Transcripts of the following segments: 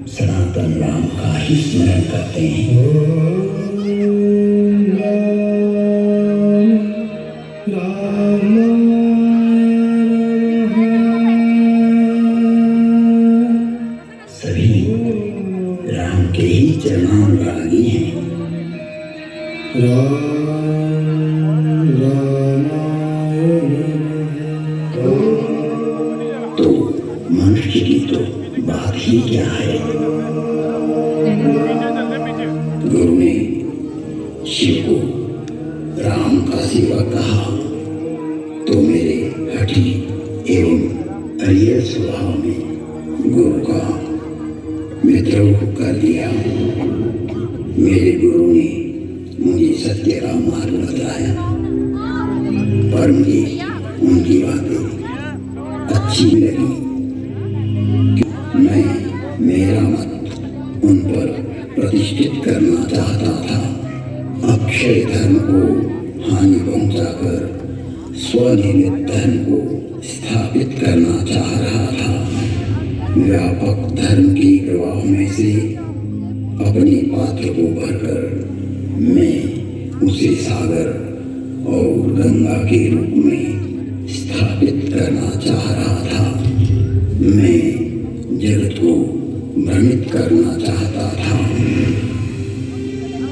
सनातन राम का ही स्मरण करते हैं। सभी राम के ही चरणानुरागी हैं। तो मनुष्य की तो बात ही क्या है। गुरु ने शिव को राम का सेवक कहा तो मेरे हठी एवं अरिय स्वभाव में गुरु का विद्रोह कर दिया। मेरे गुरु ने मुझे सत्य का मार्ग बतलाया, पर मुझे उनकी बातें अच्छी लगी। मैं मेरा मत उन पर प्रतिष्ठित करना चाहता था। अक्षय धर्म को हानि पहुंचाकर स्वनिर्मित धर्म को स्थापित करना चाह रहा था। व्यापक धर्म के प्रवाह में से अपने पात्र को भरकर मैं उसे सागर और गंगा के रूप में स्थापित करना चाह रहा था। मैं जगत को भ्रमित करना चाहता था।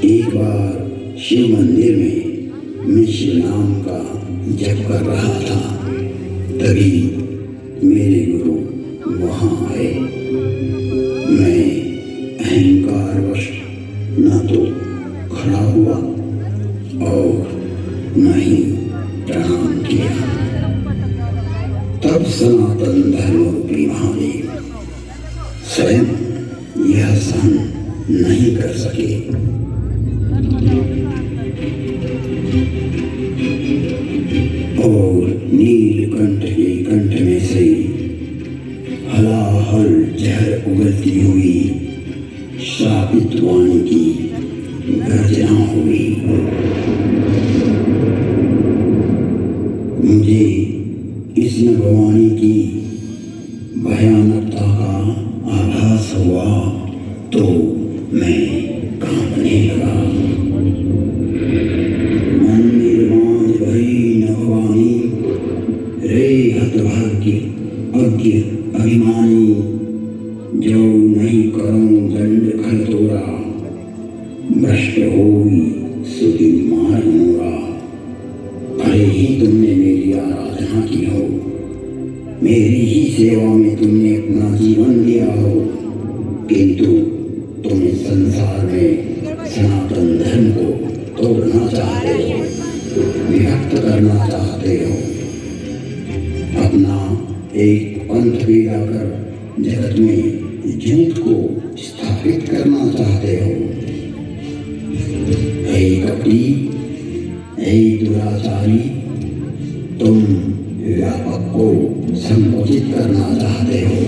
एक बार शिव मंदिर में मैं शिव नाम का जप कर रहा था, तभी मेरे गुरु वहां आए। मैं अहंकारवश न तो खड़ा हुआ और न ही प्रणाम किया। तब सनातन धर्म रूपी महादेव स्वयं यह सहन नहीं कर सके। और नीलकंठ के कंठ में से हलाहल जहर उगलती हुई श्रापित वाणी की गर्जना हुई। मुझे इस नभवाणी की भयानकता का आभास हुआ तो मैं कांपने लगा। मन निर्माण भई नभवाणी रे हतभाग्य अज्ञ अभिमानी, जो नहीं करूं दंड खल तोरा, भ्रष्ट होई सुधि मार मोरा। भले ही तुमने मेरी आराधना की हो, मेरी ही सेवा में तुमने अपना जीवन दिया हो, किंतु तुम इस संसार में सनातन धर्म को तोड़ना चाहते हो, विभक्त करना चाहते हो। अपना एक पंथ पैदा कर जगत में झूठ को स्थापित करना चाहते हो। हे कपटी, हे दुराचारी, तुम व्यापक को संकुचित करना चाहते हो।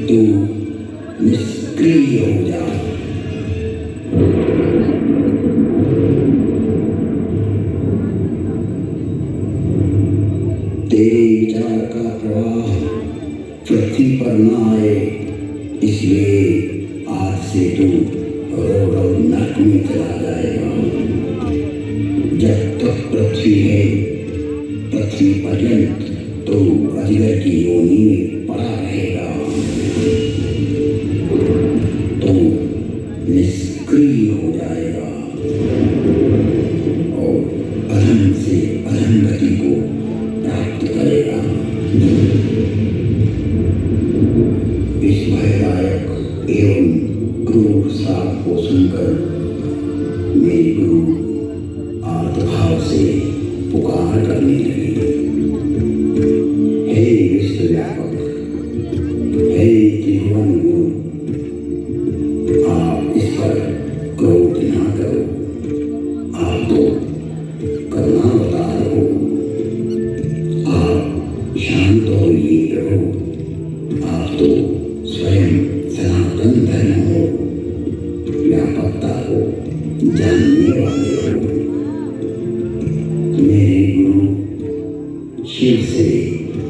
तू निष्क्रिय निष्क्रिय हो जा। तेरे विचार का प्रवाह पृथ्वी पर न आए, इसलिए आज से तू रोड और नरक में चला जाएगा। जब तक पृथ्वी है, पृथ्वी पर्यंत तो अजगर की योनि में पड़ा रहेगा। तो निष्क्रिय हो जाएगा और अधम से अधम गति को प्राप्त करेगा। इस भयदायक एवं क्रूर श्राप को सुनकर मेरे गुरु आर्तभाव से पुकार करने लगे। हे विश्वव्यापक, हे त्रिभुवन गुरु, आप इस पर क्रोध न करो। आप तो करुणावतार हो। आप शांत होइए प्रभु। आप तो स्वयं सनातन धर्म हो, व्यापकता को जानने वाले हो। मेरे गुरु शिव से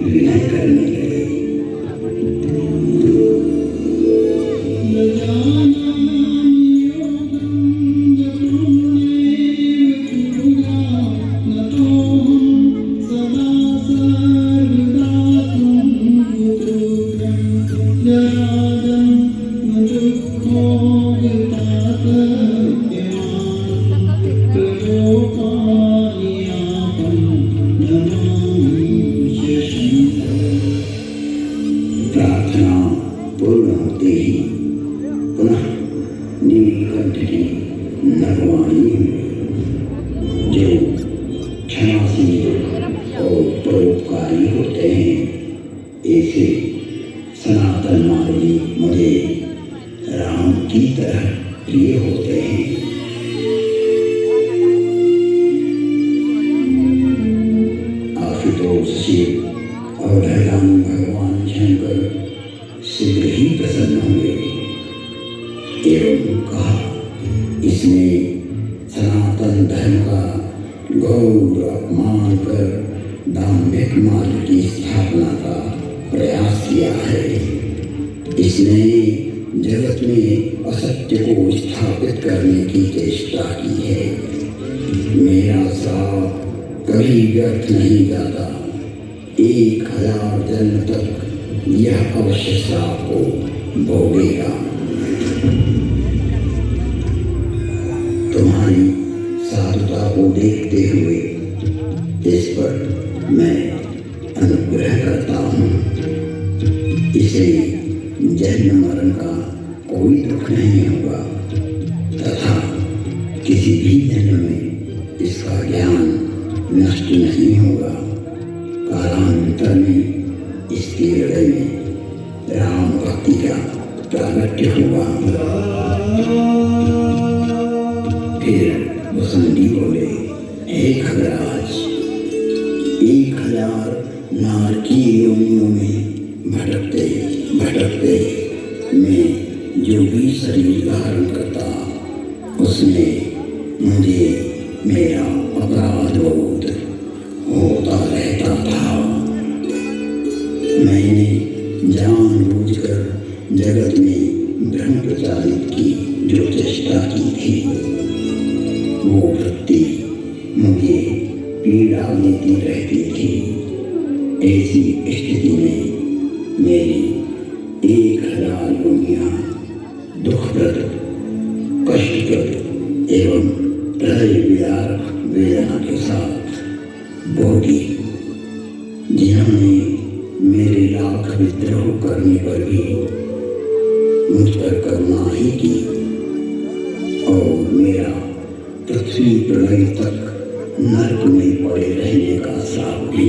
विनय करने लगे। प्रार्थना पूर्ण होते ही पुनः नीलकंठ की नगवाणी जो क्षमाशील और परोपकारी होते हैं, ऐसे सनातन मार्गी मुझे राम की तरह प्रिय होते हैं। आशुतोष शिव और भगवान शंकर शीघ्र ही प्रसन्न हुए एवं कहा, इसने सनातन धर्म का गौर अपमान कर दाम्भिक मार्ग की स्थापना का प्रयास किया है। इसने जगत में असत्य को स्थापित करने की चेष्टा की है। मेरा श्राप कभी व्यर्थ नहीं जाता। 1000 जन्म तक यह अवश्य श्राप को भोगेगा। तुम्हारी साधुता को देखते हुए इस पर मैं अनुग्रह करता हूँ। इसे जन्म मरण का कोई दुख नहीं होगा तथा किसी भी जन्म में इसका ज्ञान नष्ट नहीं होगा। कालांतर में इसके हृदय में राम भक्ति का प्रागट्य होगा। फिर वसंती बोले, हे खगराज, 1000 नारकी योनियों में भटकते भटकते मैं जो भी शरीर धारण करता, उसमें मुझे मेरा अपराध बोध होता रहता था। मैंने जानबूझकर जगत में भ्रम प्रचारित की जो चेष्टा की थी, वो वृत्ति मुझे पीड़ा देती रहती थी। ऐसी स्थिति में मेरी 1000 योनियां दुखप्रद, कष्टप्रद एवं हृदय विदारक वेदना के साथ भोगी। जिन्होंने मेरे लाख विद्रोह करने पर भी मुझ पर करुणा ही की और मेरा पृथ्वी प्रलय तक नरक में पड़े रहने का श्राप भी